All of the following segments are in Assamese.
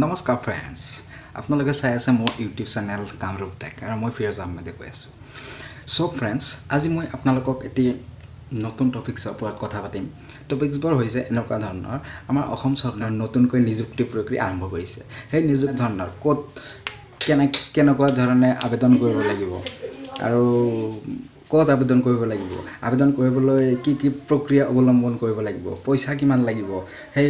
নমস্কাৰ ফ্ৰেণ্ডছ আপোনালোকে চাই আছে মোৰ ইউটিউব চেনেল কামৰূপ টেক আৰু মই ফিৰোজ আহমেদে কৈ আছোঁ সো ফ্ৰেণ্ডছ আজি মই আপোনালোকক এটি নতুন টপিকছৰ ওপৰত কথা পাতিম টপিকছবোৰ হৈছে এনেকুৱা ধৰণৰ আমাৰ অসম চৰকাৰে নতুনকৈ নিযুক্তি প্ৰক্ৰিয়া আৰম্ভ কৰিছে সেই নিযুক্তি ধৰণৰ ক'ত কেনেকুৱা ধৰণে আবেদন কৰিব লাগিব আৰু ক'ত আবেদন কৰিব লাগিব আবেদন কৰিবলৈ কি প্ৰক্ৰিয়া অৱলম্বন কৰিব লাগিব পইচা কিমান লাগিব সেই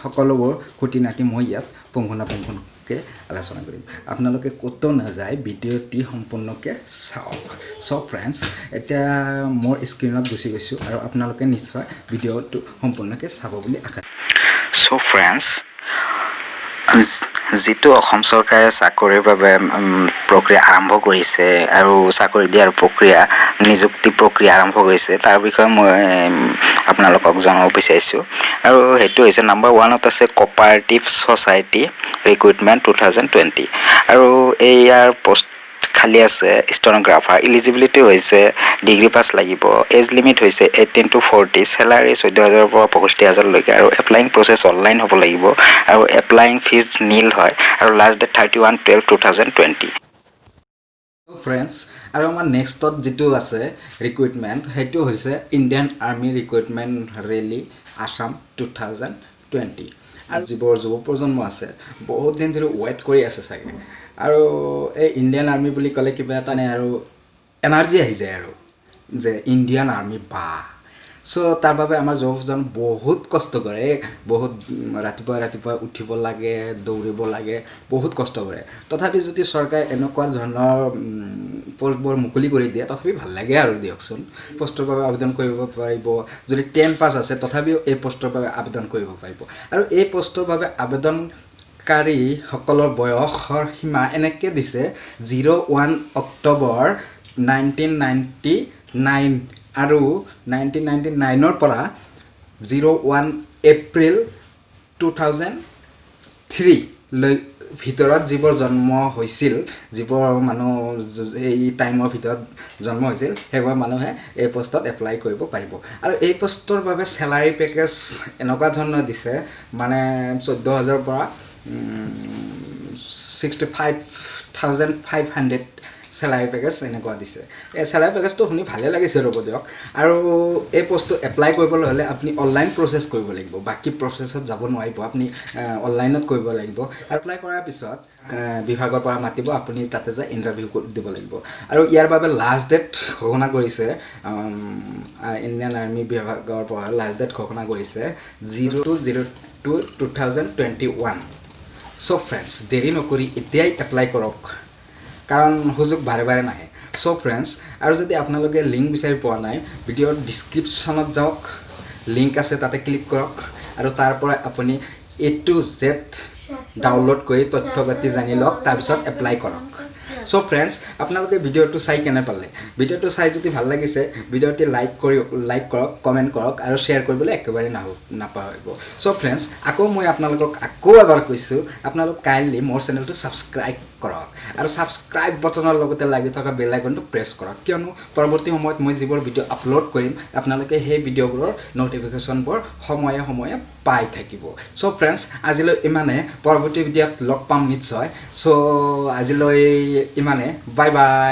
সকলোবোৰ খুঁটিনাটি মই ইয়াত পুংখানুপুংখকৈ আলোচনা কৰিম আপোনালোকে ক'তো নাযায় ভিডিঅ'টি সম্পূৰ্ণকৈ চাওক সব ফ্ৰেণ্ডছ এতিয়া মোৰ স্ক্ৰীনত গুচি গৈছোঁ আৰু আপোনালোকে নিশ্চয় ভিডিঅ'টো সম্পূৰ্ণকৈ চাব বুলি আশা সো ফ্ৰেণ্ডছ যিটো অসম চৰকাৰে চাকৰিৰ বাবে প্ৰক্ৰিয়া আৰম্ভ কৰিছে আৰু চাকৰি দিয়াৰ প্ৰক্ৰিয়া নিযুক্তি প্ৰক্ৰিয়া আৰম্ভ কৰিছে তাৰ বিষয়ে মই আপোনালোকক জনাব বিচাৰিছোঁ আৰু সেইটো হৈছে নাম্বাৰ 1ত আছে কোঅপাৰেটিভ ছ'চাইটি ৰিক্ৰুটমেণ্ট 2020 আৰু ইয়াৰ পোষ্ট খালি আছে ষ্টেনোগ্ৰাফাৰ এলিজিবিলিটি হৈছে ডিগ্ৰী পাছ লাগিব এজ লিমিট হৈছে 18 to 40 চেলাৰী 14,000 পৰা 65,000 লৈকে আৰু এপ্লাইং প্ৰচেছ অনলাইন হ'ব লাগিব আৰু এপ্লাইং ফিজ নীল হয় আৰু লাষ্ট ডেট 31/12/2020 ফ্ৰেণ্ডছ আৰু আমাৰ নেক্সটত যিটো আছে ৰিক্ৰুটমেণ্ট সেইটো হৈছে Indian army recruitment rally Assam 2020 আৰু যিবোৰ যুৱ প্ৰজন্ম আছে বহুত দিন ধৰি ৱেইট কৰি আছে চাগে আৰু এই ইণ্ডিয়ান আৰ্মি বুলি ক'লে কিবা এটা নে আৰু এনাৰ্জি আহি যায় আৰু যে ইণ্ডিয়ান আৰ্মি বা সো তাৰ বাবে আমাৰ যুৱজন বহুত কষ্ট কৰে বহুত ৰাতিপুৱা উঠিব লাগে দৌৰিব লাগে বহুত কষ্ট কৰে তথাপি যদি চৰকাৰে এনেকুৱা ধৰণৰ পোষ্টবোৰ মুকলি কৰি দিয়ে তথাপি ভাল লাগে আৰু দিয়কচোন পোষ্টৰ বাবে আবেদন কৰিব পাৰিব যদি 10 পাছ আছে তথাপিও এই পোষ্টৰ বাবে আবেদন কৰিব পাৰিব আৰু এই পোষ্টৰ বাবে আবেদনকাৰী সকলৰ বয়সৰ সীমা এনেকৈ দিছে 01 অক্টোবৰ 1999 আৰু 1999ৰ পৰা 01 এপ্ৰিল 2003 লৈ ভিতৰত যিবোৰ জন্ম হৈছিল যিবোৰ মানুহ এই টাইমৰ ভিতৰত জন্ম হৈছিল সেইবোৰ মানুহে এই পোষ্টত এপ্লাই কৰিব পাৰিব আৰু এই পোষ্টৰ বাবে চেলাৰী পেকেজ এনেকুৱা ধৰণৰ দিছে মানে 14,000 পৰা 65,500 চেলাৰী পেকেজ এনেকুৱা দিছে এই চেলাৰী পেকেজটো শুনি ভালে লাগিছে ৰ'ব দিয়ক আৰু এই পোষ্টটো এপ্লাই কৰিবলৈ হ'লে আপুনি অনলাইন প্ৰচেছ কৰিব লাগিব বাকী প্ৰচেছত যাব নোৱাৰিব আপুনি অনলাইনত কৰিব লাগিব এপ্লাই কৰাৰ পিছত বিভাগৰ পৰা মাতিব আপুনি তাতে যায় ইণ্টাৰভিউ দিব লাগিব আৰু ইয়াৰ বাবে লাষ্ট ডেট ঘোষণা কৰিছে ইণ্ডিয়ান আৰ্মি বিভাগৰ পৰা লাষ্ট ডেট ঘোষণা কৰিছে 02/02/2021 সো ফ্ৰেণ্ডছ দেৰি নকৰি এতিয়াই এপ্লাই কৰক কাৰণ সুযোগ বাৰে বাৰে নাহে সো ফ্ৰেণ্ডছ আৰু যদি আপোনালোকে লিংক বিচাৰি পোৱা নাই ভিডিঅ'ৰ ডিছক্ৰিপশ্যনত যাওক লিংক আছে তাতে ক্লিক কৰক আৰু তাৰ পৰা আপুনি A to Z ডাউনলোড কৰি তথ্য পাতি জানি লওক তাৰপিছত এপ্লাই কৰক সো ফ্ৰেণ্ডছ আপোনালোকে ভিডিঅ'টো চাই কেনে পালে ভিডিঅ'টো চাই যদি ভাল লাগিছে ভিডিঅ'টি লাইক কৰক কমেণ্ট কৰক আৰু শ্বেয়াৰ কৰিবলৈ একেবাৰে নাপাহৰিব সো ফ্ৰেণ্ডছ আকৌ মই আপোনালোকক আকৌ এবাৰ কৈছোঁ আপোনালোক কাইণ্ডলি মোৰ চেনেলটো ছাবস্ক্ৰাইব কৰক আৰু ছাবস্ক্ৰাইব বটনৰ লগতে লাগি থকা বেল আইকনটো প্ৰেছ কৰক কিয়নো পৰৱৰ্তী সময়ত মই যিবোৰ ভিডিঅ' আপলোড কৰিম আপোনালোকে সেই ভিডিঅ'বোৰৰ ন'টিফিকেশ্যনবোৰ সময়ে সময়ে পাই থাকিব সো ফ্ৰেণ্ডছ আজিলৈ ইমানে পৰৱৰ্তী ভিডিঅ'ত লগ পাম নিশ্চয় সো আজিলৈ ইমানে বাই বাই